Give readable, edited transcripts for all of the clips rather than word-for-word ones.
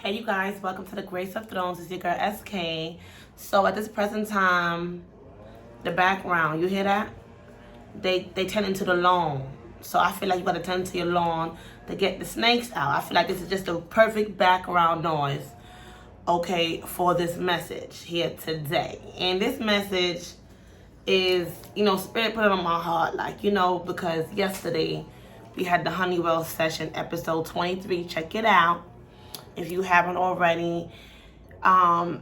Hey you guys, welcome to the Grace of Thrones. It's your girl SK. So at this present time, the background, you hear that? They turn into the lawn. So I feel like you gotta turn to your lawn to get the snakes out. I feel like this is just the perfect background noise, okay, for this message here today. And this message is, Spirit put it on my heart, because yesterday we had the Honeywell session, episode 23. Check it out if you haven't already. The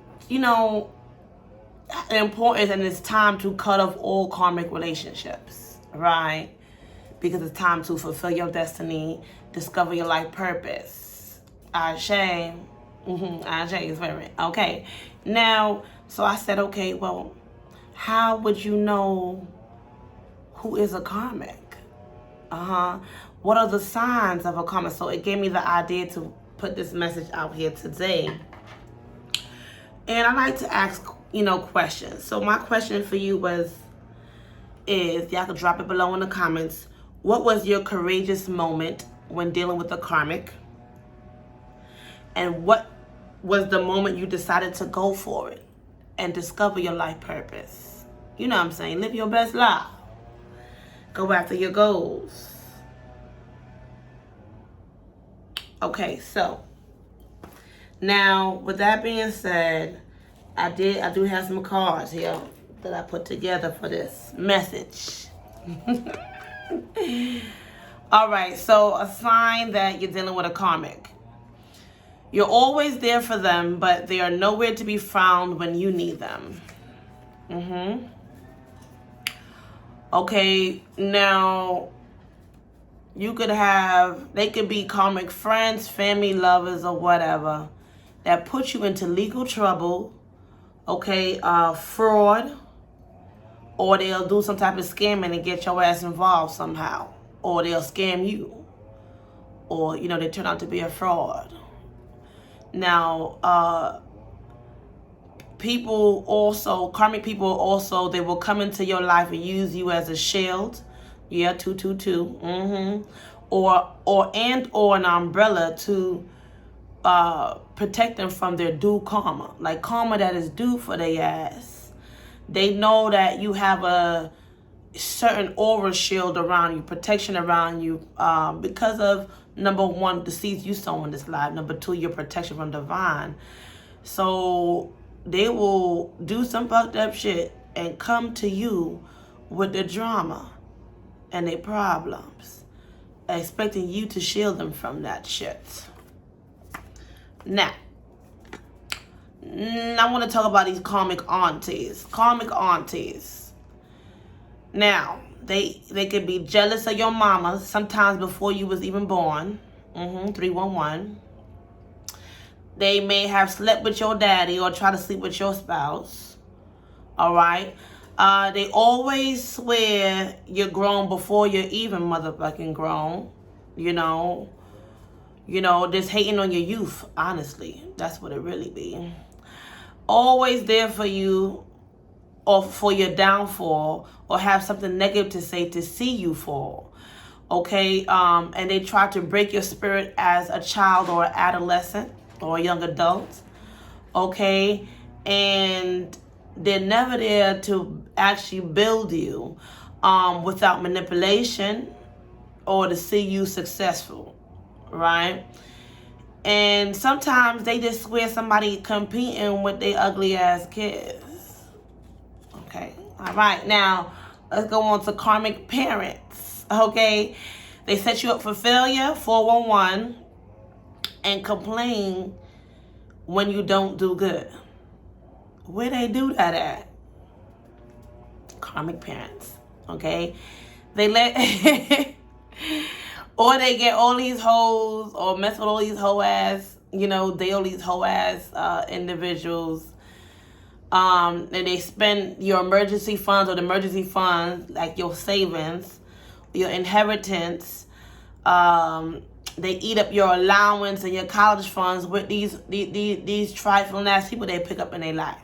importance, and it's time to cut off all karmic relationships, right? Because it's time to fulfill your destiny, discover your life purpose. Ashe. Ashe is very, okay. Now, so I said, okay, well, how would you know who is a karmic? What are the signs of a karmic? So it gave me the idea to put this message out here today. And I like to ask, questions. So my question for you is, y'all can drop it below in the comments. What was your courageous moment when dealing with a karmic? And what was the moment you decided to go for it and discover your life purpose? You know what I'm saying? Live your best life. Go after your goals. Okay, so now with that being said, I do have some cards here that I put together for this message. All right, so a sign that you're dealing with a karmic. You're always there for them, but they are nowhere to be found when you need them. Okay, now they could be karmic friends, family, lovers, or whatever that put you into legal trouble, okay, fraud, or they'll do some type of scamming and get your ass involved somehow, or they'll scam you, or, they turn out to be a fraud. Now, karmic people also, they will come into your life and use you as a shield. Yeah, 222. Or an umbrella to protect them from their due karma. Like karma that is due for their ass. They know that you have a certain aura shield around you, protection around you, because of, number one, the seeds you sow in this life. Number two, your protection from divine. So they will do some fucked up shit and come to you with the drama and their problems, expecting you to shield them from that shit. Now, I want to talk about these karmic aunties. Karmic aunties. Now, they could be jealous of your mama sometimes before you was even born. 311. They may have slept with your daddy or try to sleep with your spouse. All right. They always swear you're grown before you're even motherfucking grown. Just hating on your youth, honestly. That's what it really be. Always there for you or for your downfall, or have something negative to say to see you fall. Okay? And they try to break your spirit as a child or an adolescent or a young adult. Okay? And they're never there to actually build you without manipulation or to see you successful, right? And sometimes they just swear somebody competing with their ugly ass kids. Okay, all right. Now, let's go on to karmic parents, okay? They set you up for failure, 411, and complain when you don't do good. Where they do that at? Karmic parents, okay? They let, or they get all these hoes, or mess with all these hoe ass, they all these hoe ass individuals. And they spend your emergency funds or the emergency funds, like your savings, your inheritance. They eat up your allowance and your college funds with these trifling ass people they pick up in their life.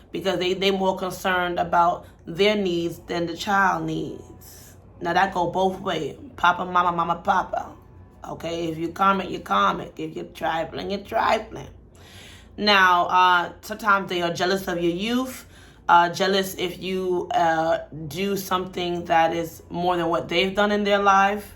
Because they more concerned about their needs than the child needs. Now that go both ways. Papa, mama, mama, papa. Okay, if you're karmic, you're karmic. If you're trifling, you're trifling. Now, sometimes they are jealous of your youth, jealous if you do something that is more than what they've done in their life,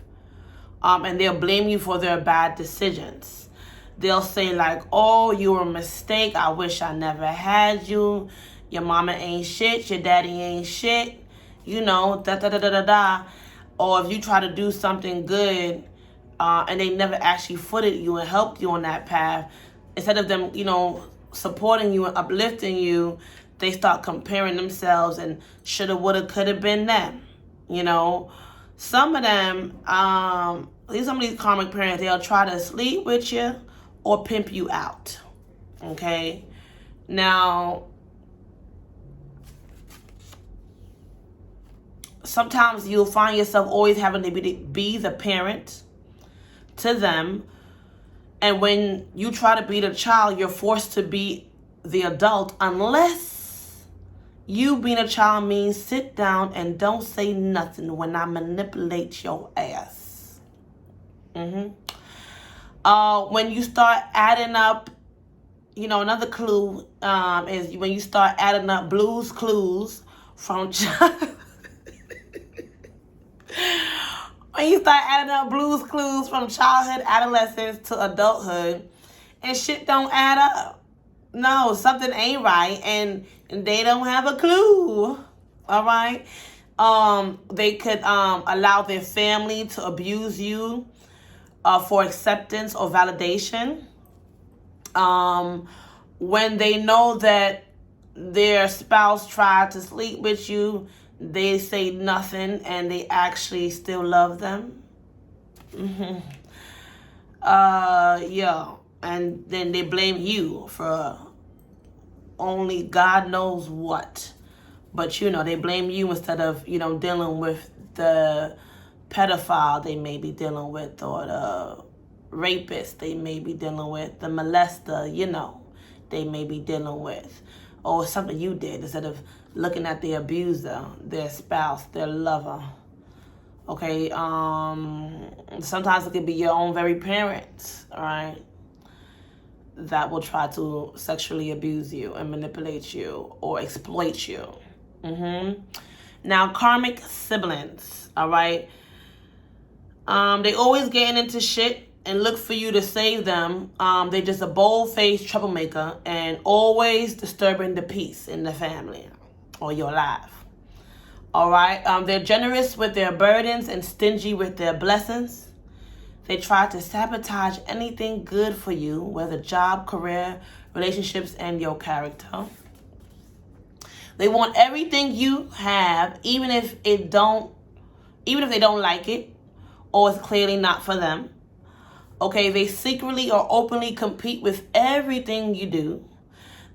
and they'll blame you for their bad decisions. They'll say like, oh, you were a mistake. I wish I never had you. Your mama ain't shit. Your daddy ain't shit. You know, da-da-da-da-da-da. Or if you try to do something good, and they never actually footed you and helped you on that path, instead of them, you know, supporting you and uplifting you, they start comparing themselves and shoulda, woulda, coulda been them. You know, some of them, some of these karmic parents, they'll try to sleep with you or pimp you out. Okay? Now, sometimes you'll find yourself always having to be the parent to them. And when you try to be the child, you're forced to be the adult, unless you being a child means sit down and don't say nothing when I manipulate your ass. When you start adding up, you know, another clue is when you start adding up Blue's Clues from when you start adding up Blue's Clues from childhood, adolescence to adulthood, and shit don't add up. No, something ain't right, and they don't have a clue. All right? They could allow their family to abuse you for acceptance or validation. When they know that their spouse tried to sleep with you, they say nothing and they actually still love them. Yeah. And then they blame you for only God knows what. But, you know, they blame you instead of, you know, dealing with the pedophile they may be dealing with, or the rapist they may be dealing with, the molester, you know, they may be dealing with, or something you did, instead of looking at the abuser, their spouse, their lover. Okay, sometimes it could be your own very parents, all right, that will try to sexually abuse you and manipulate you or exploit you. Now, karmic siblings, all right, they always getting into shit and look for you to save them. They're just a bold-faced troublemaker and always disturbing the peace in the family or your life. All right. They're generous with their burdens and stingy with their blessings. They try to sabotage anything good for you, whether job, career, relationships, and your character. They want everything you have, even if they don't like it, or it's clearly not for them. Okay, they secretly or openly compete with everything you do.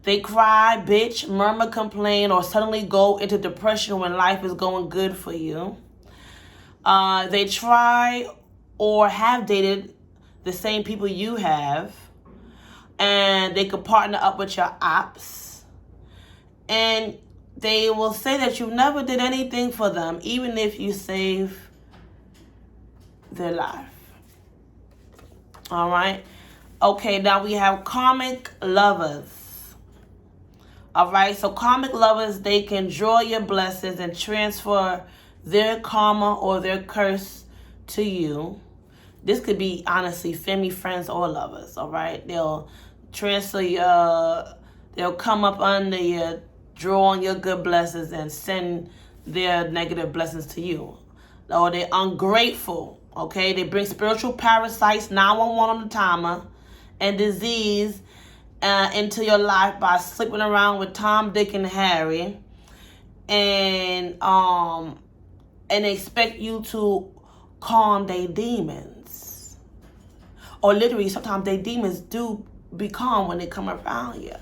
They cry, bitch, murmur, complain, or suddenly go into depression when life is going good for you. They try or have dated the same people you have, and they could partner up with your ops. And they will say that you never did anything for them, even if you save their life. All right. Okay, now we have karmic lovers. All right, so karmic lovers, they can draw your blessings and transfer their karma or their curse to you. This could be, honestly, family, friends, or lovers, all right? They'll transfer they'll come up under you, draw on your good blessings, and send their negative blessings to you. Or they're ungrateful, okay? They bring spiritual parasites, 911 on the timer, and disease into your life by sleeping around with Tom, Dick, and Harry, and expect you to calm their demons. Or literally, sometimes their demons do be calm when they come around you.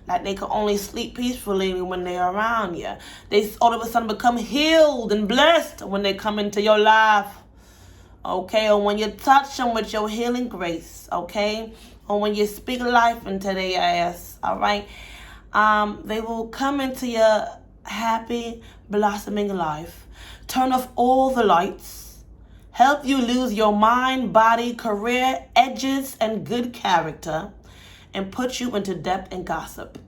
Like they can only sleep peacefully when they're around you. They all of a sudden become healed and blessed when they come into your life. Okay, or when you touch them with your healing grace, okay? Or when you speak life into their ass, all right? They will come into your happy, blossoming life, turn off all the lights, help you lose your mind, body, career, edges, and good character, and put you into debt and gossip.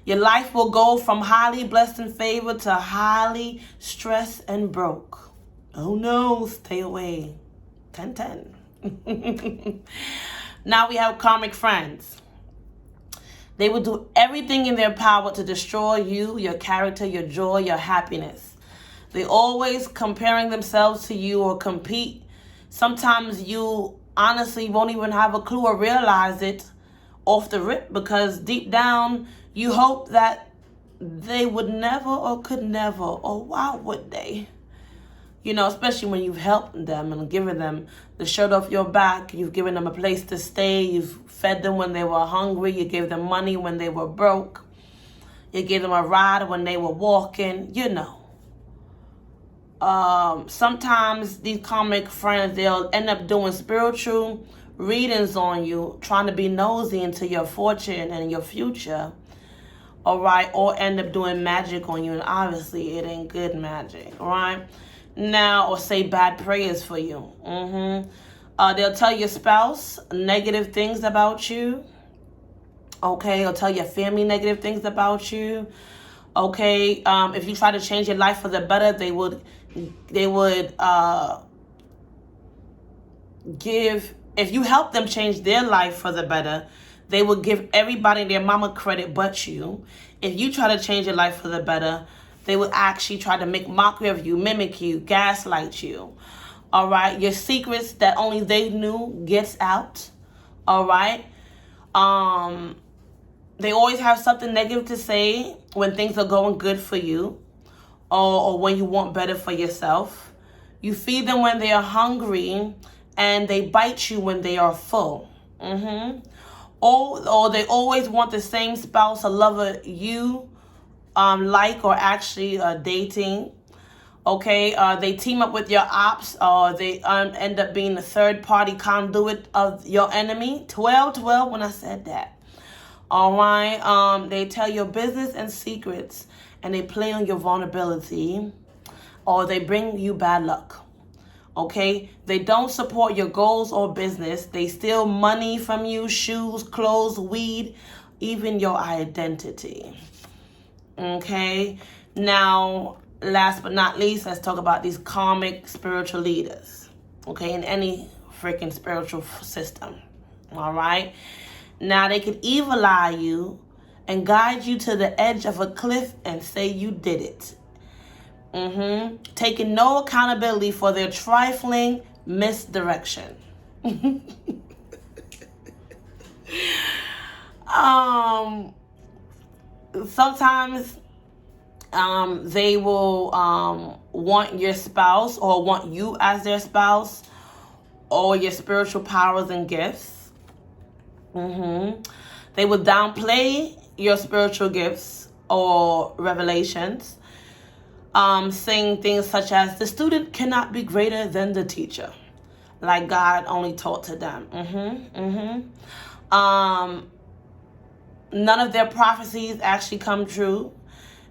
Your life will go from highly blessed and favored to highly stressed and broke. Oh no, stay away. 10-10. Now we have karmic friends. They will do everything in their power to destroy you, your character, your joy, your happiness. They always comparing themselves to you or compete. Sometimes you honestly won't even have a clue or realize it off the rip, because deep down you hope that they would never or could never, or why would they? You know, especially when you've helped them and given them the shirt off your back. You've given them a place to stay. You've fed them when they were hungry. You gave them money when they were broke. You gave them a ride when they were walking, you know. Sometimes these karmic friends, they'll end up doing spiritual readings on you, trying to be nosy into your fortune and your future. All right, or end up doing magic on you, and obviously it ain't good magic, all right? Now, or say bad prayers for you. They'll tell your spouse negative things about you. Okay, or tell your family negative things about you. Okay, if you try to change your life for the better, they would give, if you help them change their life for the better, they will give everybody and their mama credit but you. If you try to change your life for the better, they will actually try to make mockery of you, mimic you, gaslight you. All right, your secrets that only they knew gets out. All right. They always have something negative to say when things are going good for you, or when you want better for yourself. You feed them when they are hungry, and they bite you when they are full. Or they always want the same spouse or lover you like, or actually dating. Okay, they team up with your ops, or they end up being the third party conduit of your enemy. 12 when I said that. All right, they tell your business and secrets, and they play on your vulnerability, or they bring you bad luck. Okay, they don't support your goals or business. They steal money from you, shoes, clothes, weed, even your identity. Okay, now last but not least, let's talk about these karmic spiritual leaders. Okay, in any freaking spiritual system. All right, now they could evil eye you and guide you to the edge of a cliff and say you did it. Taking no accountability for their trifling misdirection. Sometimes they will want your spouse, or want you as their spouse, or your spiritual powers and gifts. They will downplay your spiritual gifts or revelations, saying things such as, the student cannot be greater than the teacher, like God only taught to them. None of their prophecies actually come true.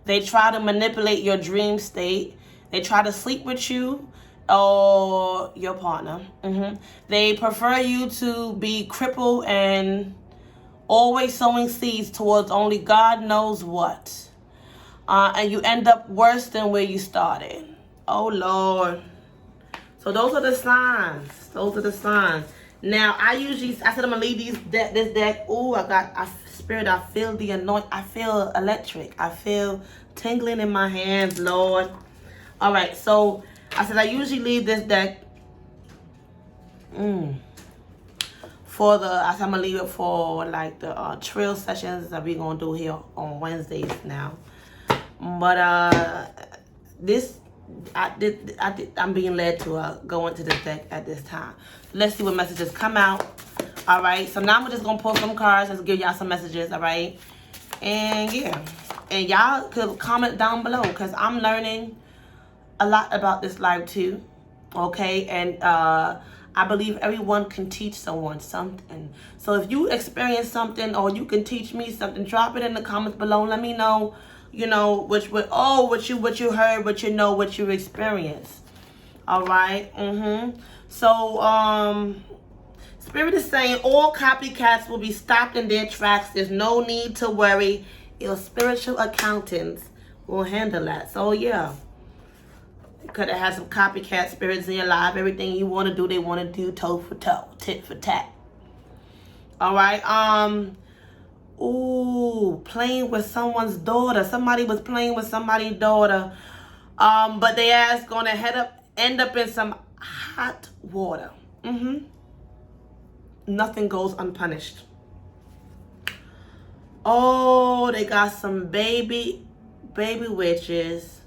They try to manipulate your dream state. They try to sleep with you or your partner. They prefer you to be crippled and always sowing seeds towards only God knows what. And you end up worse than where you started. Oh, Lord. So those are the signs. Those are the signs. Now, I said I'm going to leave this deck. Ooh, Spirit, I feel the anointing. I feel electric. I feel tingling in my hands, Lord. All right, so I said I usually leave this deck for I said I'm going to leave it for like the trill sessions that we're going to do here on Wednesdays now. But I'm being led to go into this deck at this time. Let's see what messages come out. All right, so now we're just gonna pull some cards and give y'all some messages. All right, and yeah, and y'all could comment down below, because I'm learning a lot about this life too. Okay, and I believe everyone can teach someone something. So if you experience something, or you can teach me something, drop it in the comments below. Let me know. You know, what you heard, what you know, what you experienced. All right. So, Spirit is saying all copycats will be stopped in their tracks. There's no need to worry. Your spiritual accountants will handle that. So, yeah. You could have had some copycat spirits in your life. Everything you want to do, they want to do toe for toe, tit for tat. All right. Ooh, playing with someone's daughter. Somebody was playing with somebody's daughter. But they ass gonna end up in some hot water. Nothing goes unpunished. Oh, they got some baby witches,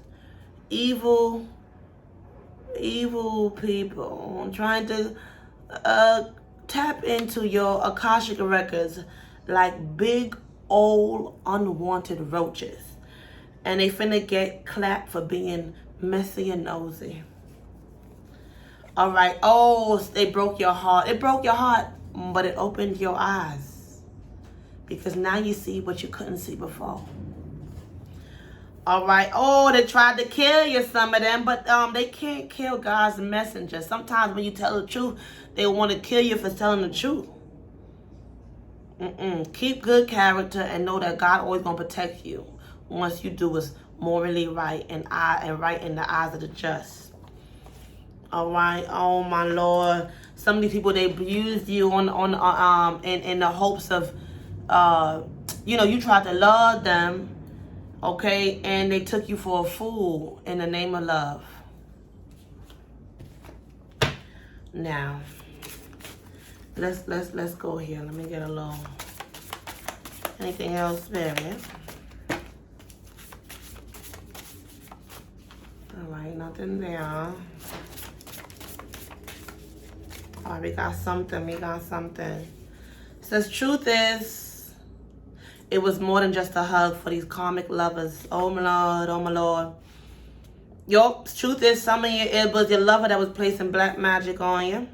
evil people trying to tap into your Akashic records like big old unwanted roaches, and they finna get clapped for being messy and nosy. All right. Oh, they broke your heart. It broke your heart, but it opened your eyes, because now you see what you couldn't see before. All right. Oh, they tried to kill you, some of them, but they can't kill God's messenger. Sometimes when you tell the truth, they want to kill you for telling the truth. Keep good character and know that God always gonna protect you once you do what's morally right and right in the eyes of the just. All right. Oh my Lord. Some of these people, they abused you in the hopes of you tried to love them, okay, and they took you for a fool in the name of love. Now, let's go here. Let me get along. Anything else, Spirit? All right, nothing there. All right, we got something. It says, truth is, it was more than just a hug for these karmic lovers. Oh my Lord. Your truth is, some of you, it was your lover that was placing black magic on you.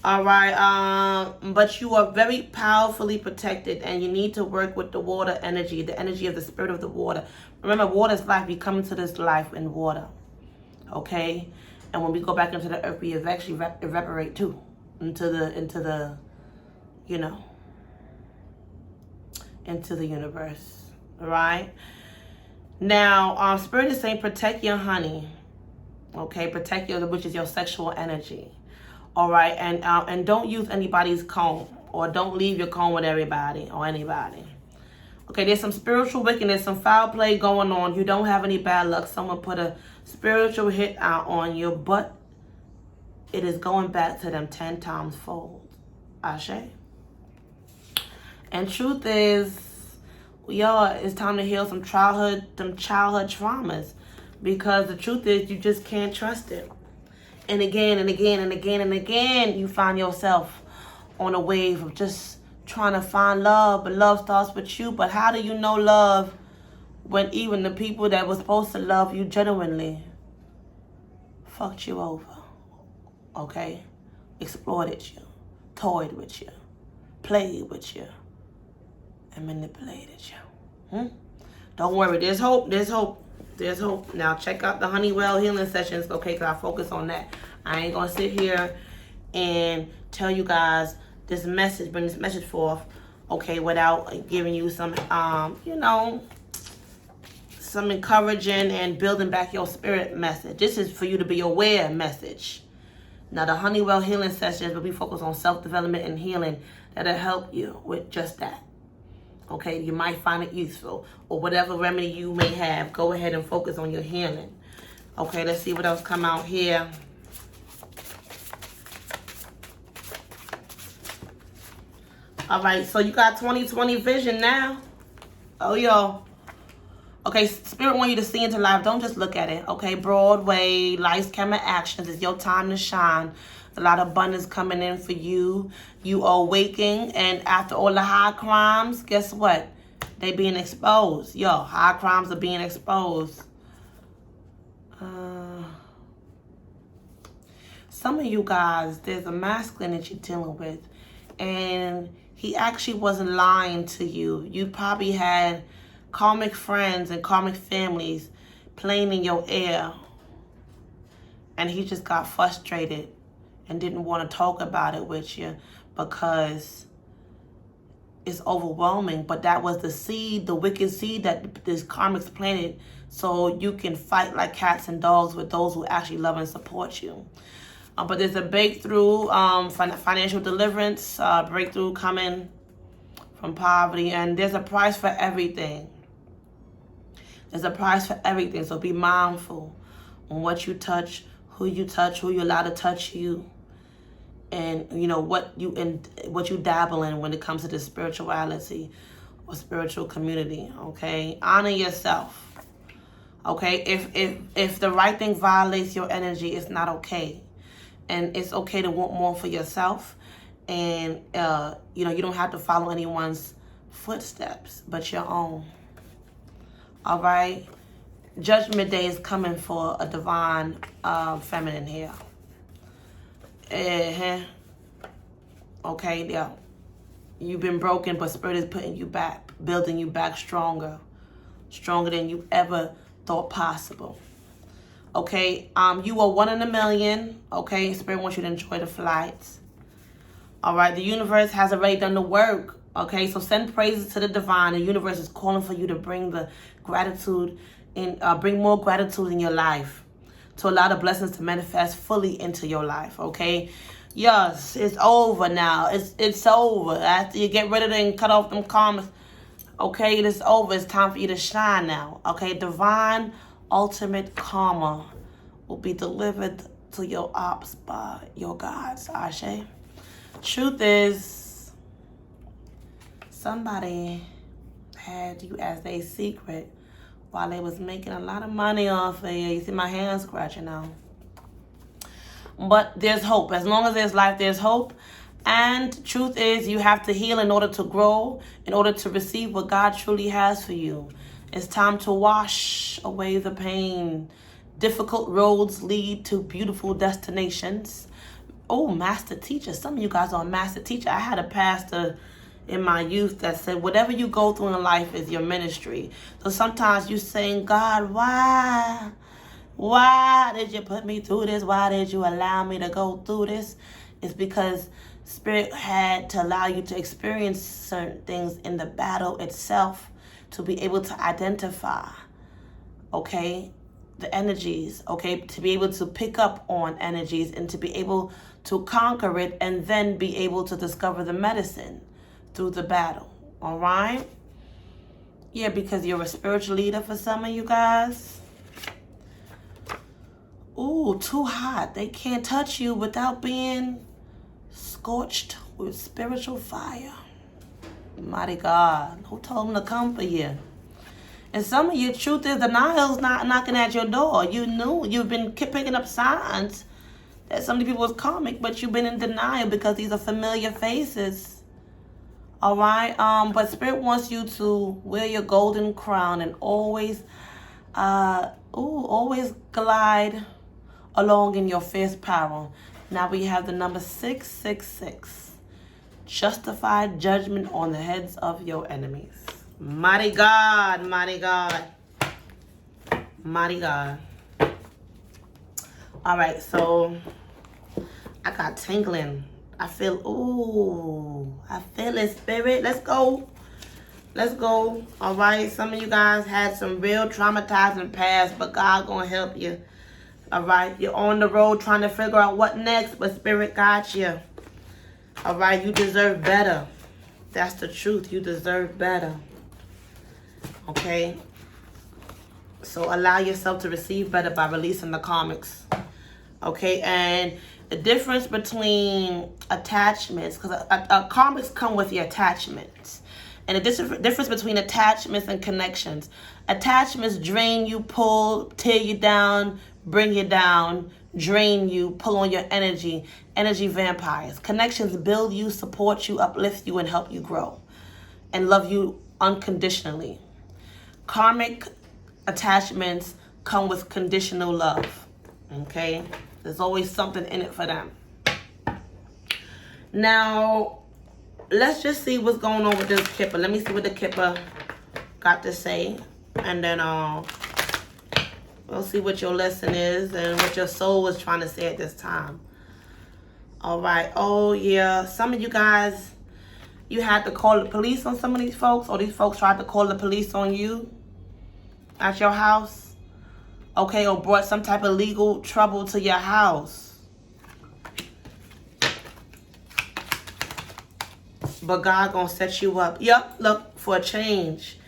All right. But you are very powerfully protected, and you need to work with the water energy, the energy of the spirit of the water. Remember, water is life. We come into this life in water. Okay? And when we go back into the earth, we actually evaporate too into the into the universe. All right? Now, Spirit is saying protect your honey. Okay? Protect which is your sexual energy. All right? And don't use anybody's comb, or don't leave your comb with everybody or anybody. Okay, there's some spiritual wickedness, some foul play going on. You don't have any bad luck. Someone put a spiritual hit out on you, but it is going back to them 10 times fold. Ashe. And truth is, y'all, it's time to heal some childhood traumas, because the truth is, you just can't trust it. And again, you find yourself on a wave of just trying to find love, but love starts with you. But how do you know love when even the people that were supposed to love you genuinely fucked you over? Okay? Exploited you, toyed with you, played with you, and manipulated you. Don't worry, there's hope. Now check out the Honeywell healing sessions, okay, because I focus on that. I ain't gonna sit here and tell you guys this message, bring this message forth, okay, without giving you some, some encouraging and building back your spirit message. This is for you to be aware message. Now, the Honeywell healing sessions will be focused on self-development and healing that'll help you with just that. Okay, you might find it useful, or whatever remedy you may have, go ahead and focus on your healing. Okay, let's see what else come out here. All right, so you got 20/20 vision now. Oh, yo. Okay, Spirit want you to see into life. Don't just look at it. Okay, Broadway, lights, camera, actions. It's your time to shine. A lot of abundance coming in for you. You are waking, and after all the high crimes, guess what? They being exposed. Yo, high crimes are being exposed. Some of you guys, there's a masculine that you're dealing with, and he actually wasn't lying to you. You probably had karmic friends and karmic families playing in your ear and he just got frustrated and didn't want to talk about it with you because it's overwhelming. But that was the seed, the wicked seed that this karmic's planted, so you can fight like cats and dogs with those who actually love and support you. But there's a breakthrough, financial deliverance, breakthrough coming from poverty, and there's a price for everything. There's a price for everything, so be mindful on what you touch, who you allow to touch you, and what you dabble in when it comes to the spirituality or spiritual community. Okay, honor yourself. Okay, if the right thing violates your energy, it's not okay, and it's okay to want more for yourself, and you don't have to follow anyone's footsteps but your own. All right, Judgment Day is coming for a divine feminine here. Okay, yeah. You've been broken, but Spirit is putting you back, building you back stronger than you ever thought possible. Okay, you are 1 in a million. Okay, Spirit wants you to enjoy the flights. All right, the universe has already done the work. Okay, so send praises to the divine. The universe is calling for you to bring the gratitude in, bring more gratitude in your life, to allow the blessings to manifest fully into your life. Okay, yes, it's over now. It's over. After you get rid of it and cut off them karmas, okay, it is over. It's time for you to shine now. Okay, divine ultimate karma will be delivered to your ops by your gods. Ashe. Truth is, somebody had you as their secret while they was making a lot of money off of you. You see my hand scratching now. But there's hope. As long as there's life, there's hope. And truth is, you have to heal in order to grow, in order to receive what God truly has for you. It's time to wash away the pain. Difficult roads lead to beautiful destinations. Oh, master teacher. Some of you guys are a master teacher. I had a pastor in my youth that said, whatever you go through in life is your ministry. So sometimes you're saying, God, why? Why did you put me through this? Why did you allow me to go through this? It's because Spirit had to allow you to experience certain things in the battle itself to be able to identify, okay, the energies, okay, to be able to pick up on energies and to be able to conquer it and then be able to discover the medicine through the battle. All right? Yeah, because you're a spiritual leader for some of you guys. Ooh, too hot. They can't touch you without being scorched with spiritual fire. Mighty God, who told them to come for you? And some of you, truth is, denial's not knocking at your door. You knew, you've been picking up signs that some of the people was karmic, but you've been in denial because these are familiar faces. All right, but Spirit wants you to wear your golden crown and always, always glide along in your fierce power. Now we have the number 666. Justified judgment on the heads of your enemies. Mighty God, mighty God, mighty God. All right, so I got tingling. I feel it, Spirit. Let's go. Let's go. All right, some of you guys had some real traumatizing past, but God gonna help you. All right, you're on the road trying to figure out what next, but Spirit got you. All right, you deserve better. That's the truth. You deserve better. Okay? So allow yourself to receive better by releasing the karmics. Okay? And the difference between attachments, because karmics come with your attachments. And the difference between attachments and connections. Attachments drain you, pull, tear you down, bring you down, drain you, pull on your energy vampires. Connections build you, support you, uplift you, and help you grow and love you unconditionally. Karmic attachments come with conditional love. Okay? There's always something in it for them. Now, let's just see what's going on with this Kipper. Let me see what the Kipper got to say. And then We'll see what your lesson is and what your soul is trying to say at this time. All right. Oh, yeah. Some of you guys, you had to call the police on some of these folks, or these folks tried to call the police on you at your house. Okay, or brought some type of legal trouble to your house. But God gonna set you up. Yep, look, for a change.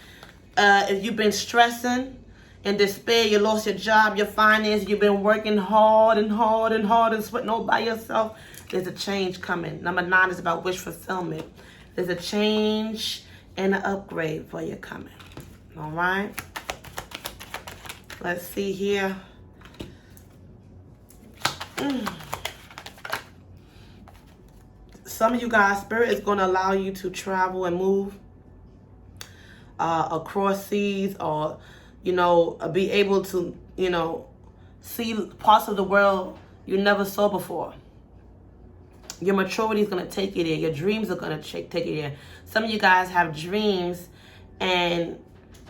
If you've been stressing, in despair, you lost your job, your finances, you've been working hard and hard and hard and sweating all by yourself, there's a change coming. Number 9 is about wish fulfillment. There's a change and an upgrade for you coming. All right? Let's see here. Some of you guys, Spirit is going to allow you to travel and move across seas, or be able to, see parts of the world you never saw before. Your maturity is going to take you there. Your dreams are going to take you there. Some of you guys have dreams, and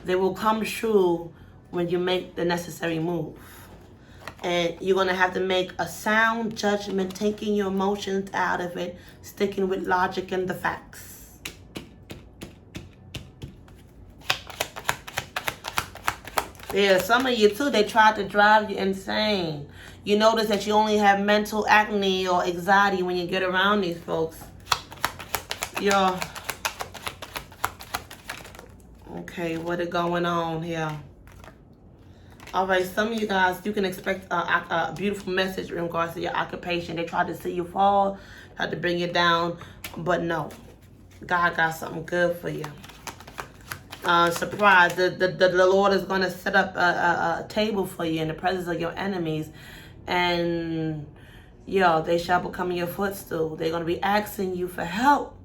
they will come true when you make the necessary move. And you're going to have to make a sound judgment, taking your emotions out of it, sticking with logic and the facts. Yeah, some of you too, they tried to drive you insane. You notice that you only have mental acne or anxiety when you get around these folks. Okay, what is going on here? All right, some of you guys, you can expect a beautiful message in regards to your occupation. They tried to see you fall, tried to bring you down, but no. God got something good for you. Surprise, the Lord is going to set up a table for you in the presence of your enemies. And, they shall become your footstool. They're going to be asking you for help.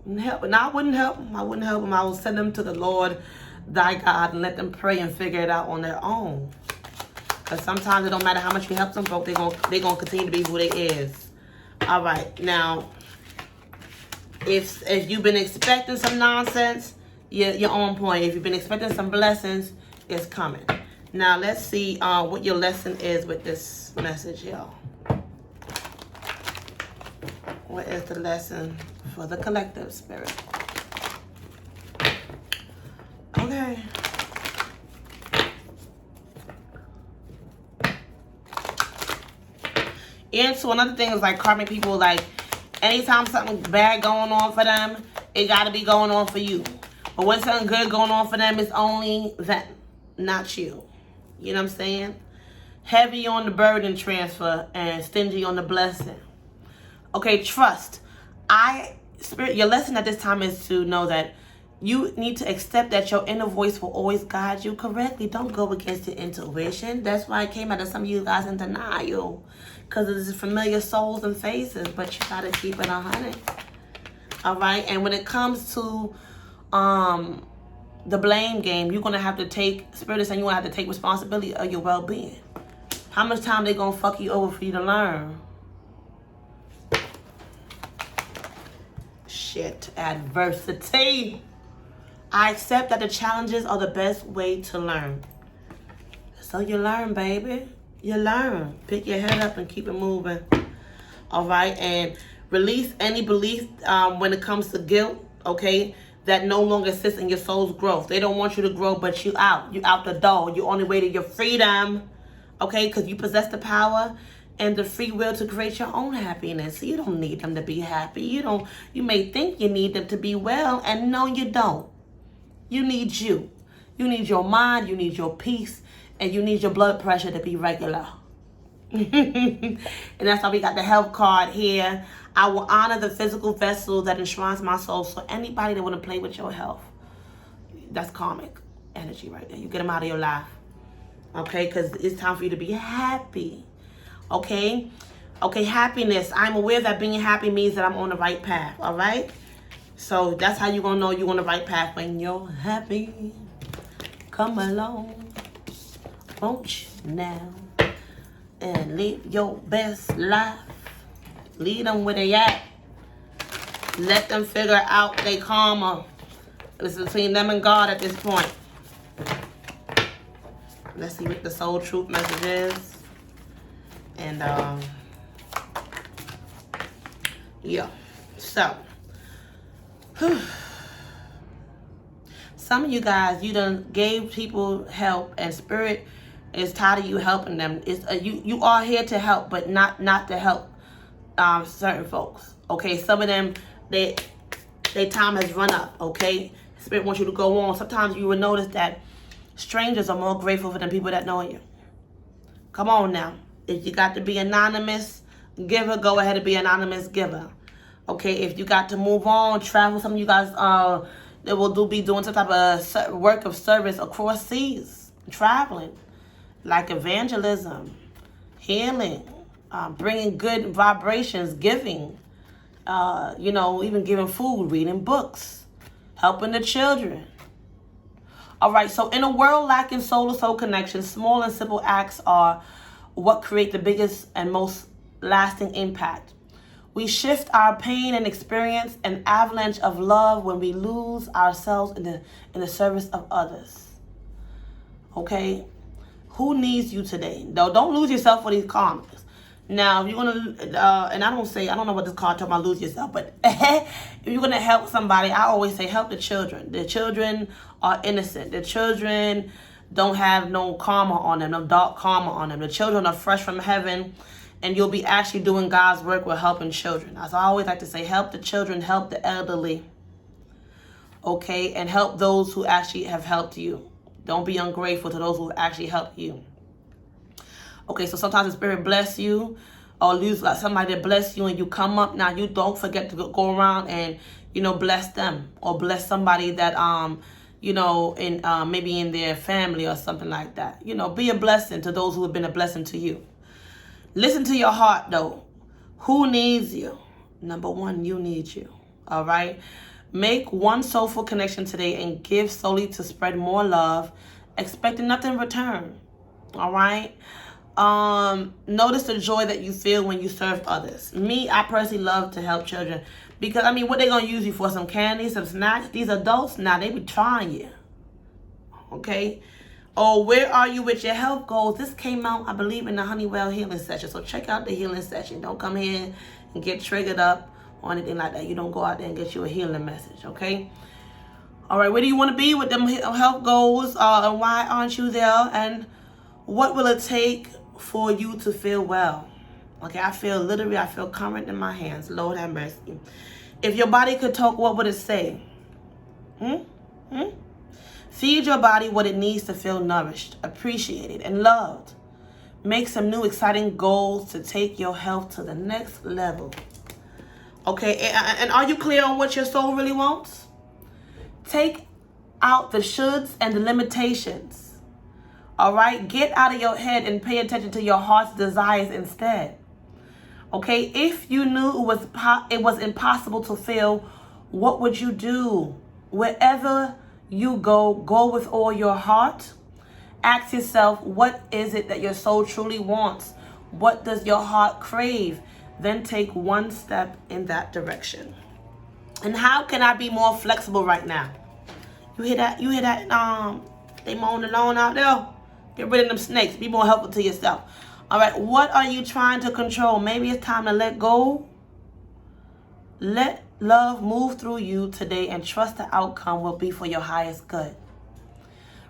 And I wouldn't help them. I will send them to the Lord, thy God, and let them pray and figure it out on their own. Because sometimes it don't matter how much you help them, folks. They're gonna continue to be who they is. All right. Now, if you've been expecting some nonsense, you're on point. If you've been expecting some blessings, it's coming. Now, let's see what your lesson is with this message, y'all. What is the lesson for the collective spirit? Okay. And so another thing is, like, karmic people, like, anytime something bad going on for them, it got to be going on for you. But when something good going on for them, it's only them, not you. You know what I'm saying? Heavy on the burden transfer and stingy on the blessing. Okay, trust. Spirit, your lesson at this time is to know that you need to accept that your inner voice will always guide you correctly. Don't go against your intuition. That's why I came out of some of you guys in denial. Because of these familiar souls and faces. But you got to keep it 100. All right? And when it comes to the blame game, you're going to have to take, Spirit is saying you're going to have to take responsibility of your well-being. How much time they going to fuck you over for you to learn? Shit, adversity. I accept that the challenges are the best way to learn. So you learn, baby. You learn. Pick your head up and keep it moving. All right, and release any belief when it comes to guilt, okay, that no longer sits in your soul's growth. They don't want you to grow, but you out. You out the door. You're on the way to your freedom, okay, because you possess the power and the free will to create your own happiness. So you don't need them to be happy. You may think you need them to be well, and no, you don't. You need you. You need your mind, you need your peace, and you need your blood pressure to be regular. And that's why we got the health card here. I will honor the physical vessel that enshrines my soul. So anybody that want to play with your health, that's karmic energy right there. You get them out of your life. Okay, because it's time for you to be happy. Okay? Okay, happiness. I'm aware that being happy means that I'm on the right path. All right? So that's how you're going to know you're on the right path. When you're happy, come along, won't you now, and live your best life. Lead them where they at. Let them figure out their karma. It's between them and God at this point. Let's see what the soul truth message is. And, yeah. So, some of you guys, you done gave people help, and spirit is tired of you helping them. It's you are here to help, but not to help certain folks. Okay, some of them, their time has run up. Okay, spirit wants you to go on. Sometimes you will notice that strangers are more grateful for than people that know you. Come on now. If you got to be anonymous giver, go ahead and be anonymous giver. Okay, if you got to move on, travel. Some of you guys they will be doing some type of work of service across seas, traveling, like evangelism, healing, bringing good vibrations, giving, even giving food, reading books, helping the children. All right, so in a world lacking soul-to-soul connection, small and simple acts are what create the biggest and most lasting impact. We shift our pain and experience an avalanche of love when we lose ourselves in the service of others. Okay? Who needs you today? No, don't lose yourself for these karmas. Now, if you're going to, and I don't know what this card talking about, lose yourself, but if you're going to help somebody, I always say help the children. The children are innocent. The children don't have no karma on them, no dark karma on them. The children are fresh from heaven, and you'll be actually doing God's work with helping children. As I always like to say, help the children, help the elderly, okay, and help those who actually have helped you. Don't be ungrateful to those who actually helped you. Okay, so sometimes the spirit bless you, or lose like somebody that bless you, and you come up. Now, you don't forget to go around and, bless them, or bless somebody that, maybe in their family or something like that. Be a blessing to those who have been a blessing to you. Listen to your heart, though. Who needs you? Number one, you need you. All right? Make one soulful connection today and give solely to spread more love, expecting nothing in return. All right? Notice the joy that you feel when you serve others. Me, I personally love to help children. Because, what they going to use you for? Some candy, some snacks? These adults, now they be trying you. Okay? Oh, where are you with your health goals? This came out, I believe, in the Honeywell healing session. So check out the healing session. Don't come here and get triggered up or anything like that. You don't go out there and get you a healing message, okay? All right, where do you want to be with them health goals? And why aren't you there? And what will it take for you to feel well? Okay, I feel current in my hands. Lord have mercy. If your body could talk, what would it say? Feed your body what it needs to feel nourished, appreciated, and loved. Make some new exciting goals to take your health to the next level. Okay, and are you clear on what your soul really wants? Take out the shoulds and the limitations. All right, get out of your head and pay attention to your heart's desires instead. Okay, if you knew it was impossible to feel, what would you do? Wherever you go with all your heart. Ask yourself, what is it that your soul truly wants? What does your heart crave? Then take one step in that direction. And how can I be more flexible right now? You hear that? They mowing the lawn out there? Get rid of them snakes. Be more helpful to yourself. All right, what are you trying to control? Maybe it's time to let go. Let love move through you today and trust the outcome will be for your highest good.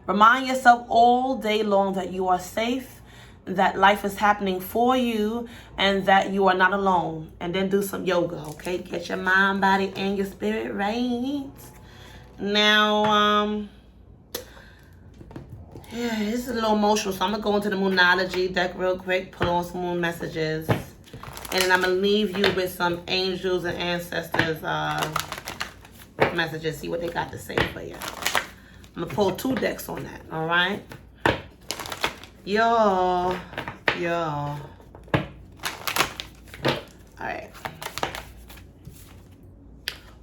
Remind yourself all day long that you are safe, that life is happening for you, and that you are not alone. And then do some yoga, okay? Get your mind, body, and your spirit right. Now, this is a little emotional, so I'm going to go into the Moonology deck real quick, pull on some moon messages. And then I'm going to leave you with some angels and ancestors messages. See what they got to say for you. I'm going to pull 2 decks on that. All right? Yo. All right.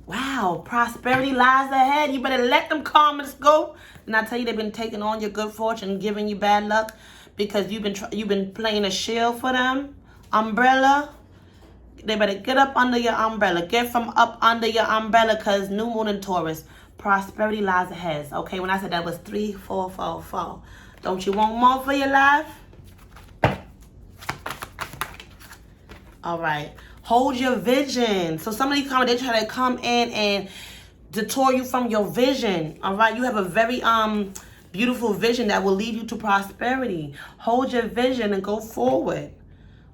Wow. Prosperity lies ahead. You better let them karmas go. And I tell you, they've been taking on your good fortune, giving you bad luck because you've been playing a shield for them. Umbrella. They better get up under your umbrella. Get from up under your umbrella because new moon in Taurus. Prosperity lies ahead. Okay, when I said that was 3, 4, 4, 4. Don't you want more for your life? All right. Hold your vision. So some of these comments, they try to come in and detour you from your vision. All right. You have a very beautiful vision that will lead you to prosperity. Hold your vision and go forward.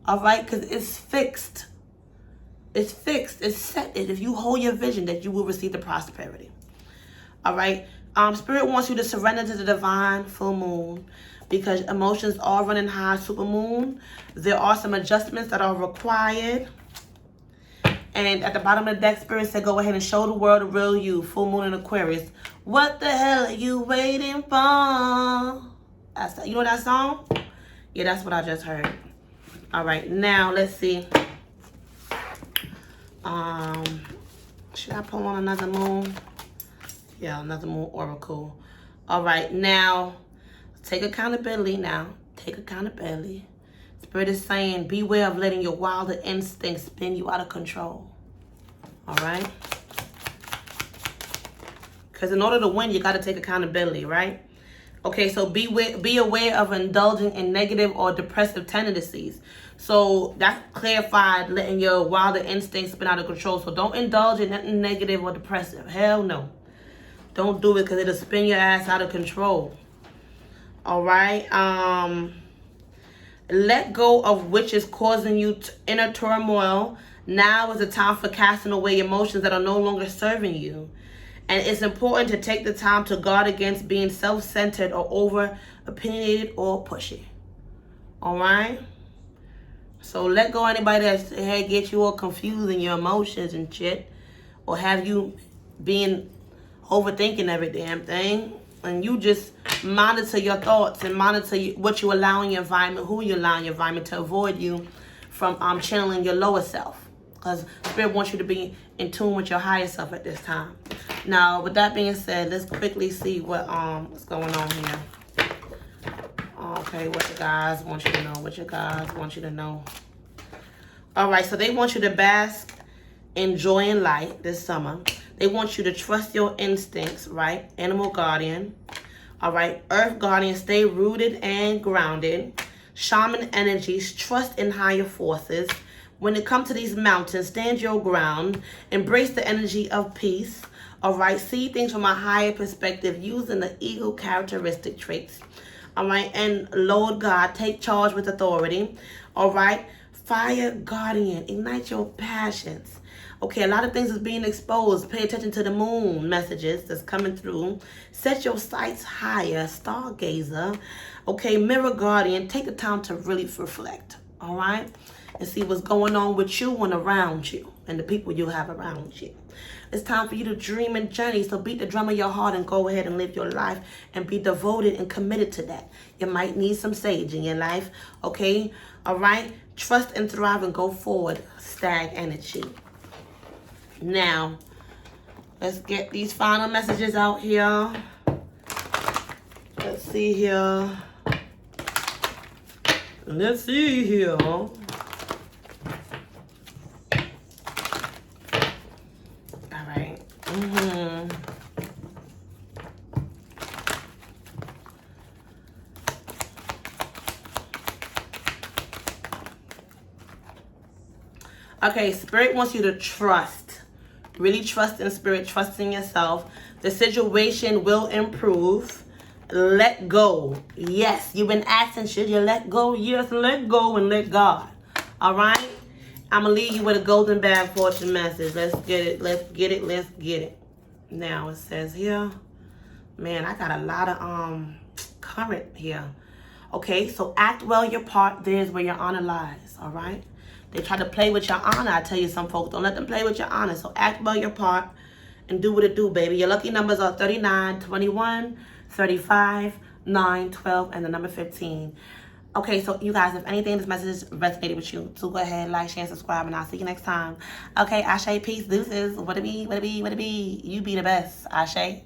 All right. Because it's fixed. It's fixed. It's set. If you hold your vision, that you will receive the prosperity. All right. Spirit wants you to surrender to the divine full moon, because emotions are running high. Super moon. There are some adjustments that are required. And at the bottom of the deck, Spirit said, go ahead and show the world the real you. Full moon in Aquarius. What the hell are you waiting for? You know that song? Yeah, that's what I just heard. All right, now let's see. Should I pull on another moon? Yeah, another moon oracle. All right, now take accountability now. Take accountability. Spirit is saying, beware of letting your wilder instincts spin you out of control. All right? Because in order to win, you got to take accountability, right? Okay, so be aware of indulging in negative or depressive tendencies. So that clarified letting your wilder instincts spin out of control. So don't indulge in nothing negative or depressive. Hell no. Don't do it, because it'll spin your ass out of control. All right? Let go of which is causing you inner turmoil. Now is the time for casting away emotions that are no longer serving you. And it's important to take the time to guard against being self-centered or over-opinionated or pushy. All right? So let go of anybody that's hey, get you all confused in your emotions and shit. Or have you being overthinking every damn thing. And you just monitor your thoughts and monitor what you allow in your environment, who you allow in your environment, to avoid you from channeling your lower self. Because Spirit wants you to be in tune with your higher self at this time. Now, with that being said, let's quickly see what's going on here. Okay, what the guys want you to know. What your guys want you to know. All right, so they want you to bask in joy and light this summer. They want you to trust your instincts, right? Animal guardian. All right. Earth guardian, stay rooted and grounded. Shaman energies, trust in higher forces. When it comes to these mountains, stand your ground. Embrace the energy of peace. All right. See things from a higher perspective using the eagle characteristic traits. All right. And Lord God, take charge with authority. All right. Fire guardian, ignite your passions. Okay, a lot of things is being exposed. Pay attention to the moon messages that's coming through. Set your sights higher, stargazer. Okay, mirror guardian, take the time to really reflect, all right? And see what's going on with you and around you and the people you have around you. It's time for you to dream and journey. So beat the drum of your heart and go ahead and live your life and be devoted and committed to that. You might need some sage in your life, okay? All right? Trust and thrive and go forward, stag energy. Now, let's get these final messages out here. Let's see here. Let's see here. All right. Okay, Spirit wants you to trust. Really trust in Spirit, trust in yourself. The situation will improve. Let go. Yes, you've been asking, should you let go? Yes, let go and let God. All right? I'm going to leave you with a golden bag fortune message. Let's get it. Let's get it. Let's get it. Now, it says here, man, I got a lot of current here. Okay, so act well your part. There's where your honor lies. All right? They try to play with your honor. I tell you, some folks, don't let them play with your honor. So act well your part and do what it do, baby. Your lucky numbers are 39, 21, 35, 9, 12, and the number 15. Okay, so you guys, if anything in this message resonated with you, so go ahead, like, share, and subscribe, and I'll see you next time. Okay, Ashe, peace, deuces. What it be, what it be, what it be. You be the best, Ashe.